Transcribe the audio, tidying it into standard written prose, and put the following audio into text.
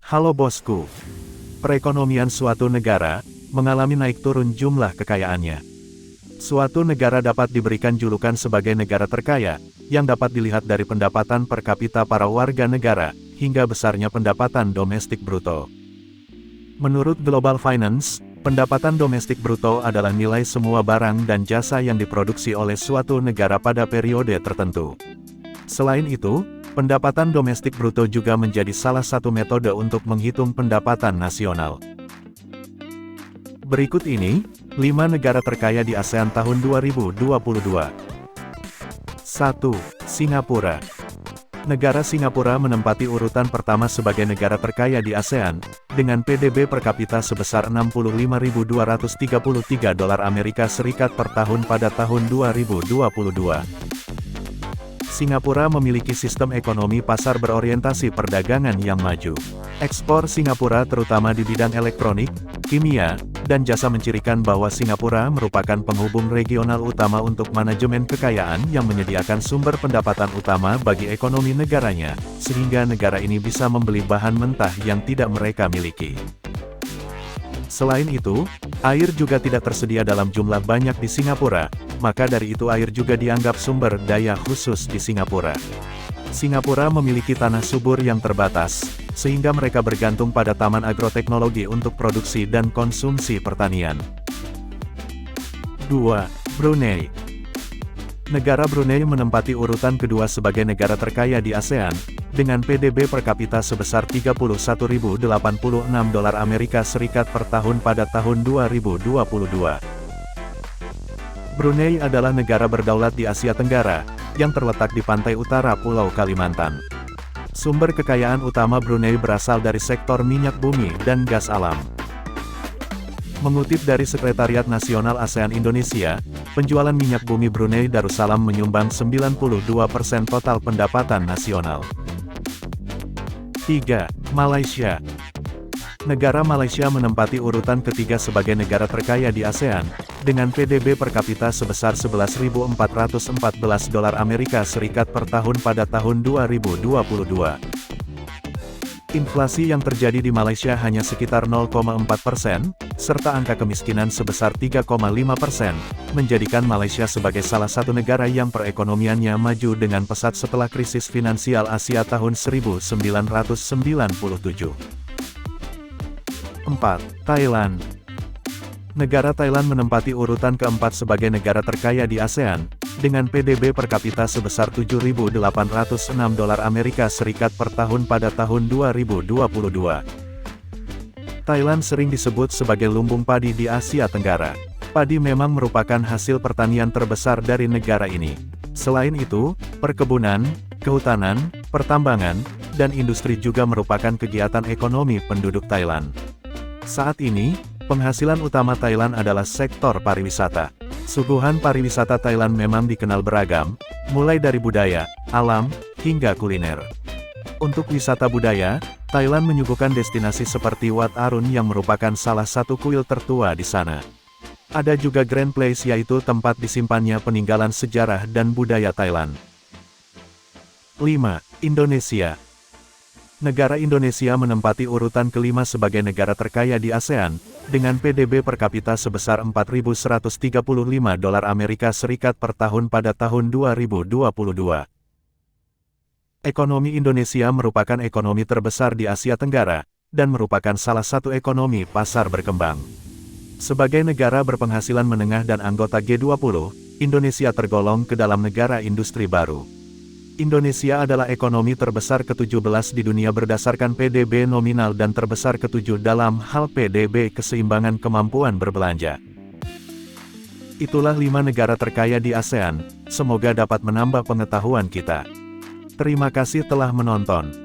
Halo bosku. Perekonomian suatu negara mengalami naik turun jumlah kekayaannya. Suatu negara dapat diberikan julukan sebagai negara terkaya, yang dapat dilihat dari pendapatan per kapita para warga negara, hingga besarnya pendapatan domestik bruto. Menurut Global Finance, pendapatan domestik bruto adalah nilai semua barang dan jasa yang diproduksi oleh suatu negara pada periode tertentu. Selain itu, pendapatan domestik bruto juga menjadi salah satu metode untuk menghitung pendapatan nasional. Berikut ini, 5 negara terkaya di ASEAN tahun 2022. 1. Singapura. Negara Singapura menempati urutan pertama sebagai negara terkaya di ASEAN, dengan PDB per kapita sebesar $65.233 Amerika Serikat per tahun pada tahun 2022. Singapura memiliki sistem ekonomi pasar berorientasi perdagangan yang maju. Ekspor Singapura terutama di bidang elektronik, kimia, dan jasa mencirikan bahwa Singapura merupakan penghubung regional utama untuk manajemen kekayaan yang menyediakan sumber pendapatan utama bagi ekonomi negaranya, sehingga negara ini bisa membeli bahan mentah yang tidak mereka miliki. Selain itu, air juga tidak tersedia dalam jumlah banyak di Singapura, maka dari itu air juga dianggap sumber daya khusus di Singapura. Singapura memiliki tanah subur yang terbatas, sehingga mereka bergantung pada taman agroteknologi untuk produksi dan konsumsi pertanian. 2. Brunei. Negara Brunei menempati urutan kedua sebagai negara terkaya di ASEAN, dengan PDB per kapita sebesar $31.086 Amerika Serikat per tahun pada tahun 2022. Brunei adalah negara berdaulat di Asia Tenggara, yang terletak di pantai utara Pulau Kalimantan. Sumber kekayaan utama Brunei berasal dari sektor minyak bumi dan gas alam. Mengutip dari Sekretariat Nasional ASEAN Indonesia, penjualan minyak bumi Brunei Darussalam menyumbang 92% total pendapatan nasional. 3. Malaysia. Negara Malaysia menempati urutan ketiga sebagai negara terkaya di ASEAN, dengan PDB per kapita sebesar $11.414 Amerika Serikat per tahun pada tahun 2022. Inflasi yang terjadi di Malaysia hanya sekitar 0,4%, serta angka kemiskinan sebesar 3,5%, menjadikan Malaysia sebagai salah satu negara yang perekonomiannya maju dengan pesat setelah krisis finansial Asia tahun 1997. 4. Thailand. Negara Thailand menempati urutan keempat sebagai negara terkaya di ASEAN, dengan PDB per kapita sebesar $7.806 Amerika Serikat per tahun pada tahun 2022. Thailand sering disebut sebagai lumbung padi di Asia Tenggara. Padi memang merupakan hasil pertanian terbesar dari negara ini. Selain itu, perkebunan, kehutanan, pertambangan, dan industri juga merupakan kegiatan ekonomi penduduk Thailand. Saat ini, penghasilan utama Thailand adalah sektor pariwisata. Suguhan pariwisata Thailand memang dikenal beragam, mulai dari budaya, alam, hingga kuliner. Untuk wisata budaya, Thailand menyuguhkan destinasi seperti Wat Arun yang merupakan salah satu kuil tertua di sana. Ada juga Grand Place yaitu tempat disimpannya peninggalan sejarah dan budaya Thailand. 5. Indonesia. Negara Indonesia menempati urutan kelima sebagai negara terkaya di ASEAN, dengan PDB per kapita sebesar $4.135 Amerika Serikat per tahun pada tahun 2022. Ekonomi Indonesia merupakan ekonomi terbesar di Asia Tenggara, dan merupakan salah satu ekonomi pasar berkembang. Sebagai negara berpenghasilan menengah dan anggota G20, Indonesia tergolong ke dalam negara industri baru. Indonesia adalah ekonomi terbesar ke-17 di dunia berdasarkan PDB nominal dan terbesar ke-7 dalam hal PDB keseimbangan kemampuan berbelanja. Itulah 5 negara terkaya di ASEAN, semoga dapat menambah pengetahuan kita. Terima kasih telah menonton.